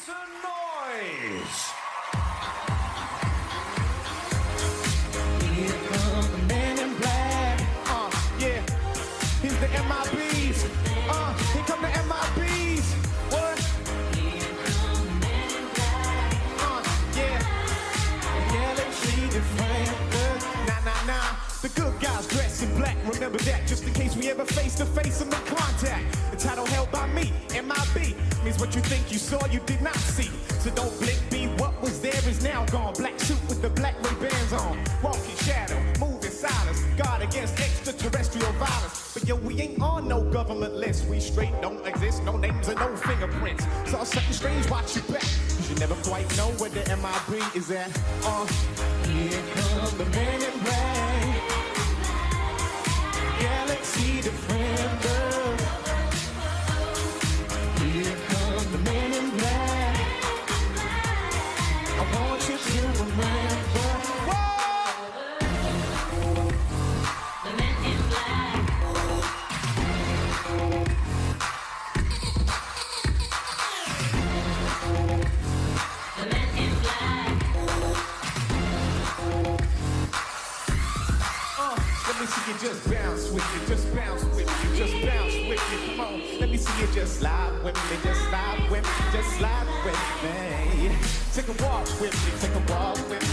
some noise. Here come the man in black. Yeah. He's the MIBs. Here come the MIBs. What? Here come the man in black. Yeah. Galaxy defender. Nah. The good guys dressed in black. Remember that, just in case we ever face to face in the contact. The title held by me, MIB, means what you think you saw, you did not see. So don't blink, be what was there is now gone. Black suit with the black Ray-Bans on. Walking shadow, moving silence. Guard against extraterrestrial violence. But yo, we ain't on no government list. We straight don't exist, no names and no fingerprints. Saw something strange, watch your back. You never quite know where the MIB is at. Here come the man in black. Galaxy defender. Here comes the man in black. I want you to remember. The man in black. The man in black. Let me see you just bounce with me, just bounce with me, just bounce with me. Come on, let me see you just slide with me, just slide with me, just slide with me. Take a walk with me, take a walk with me.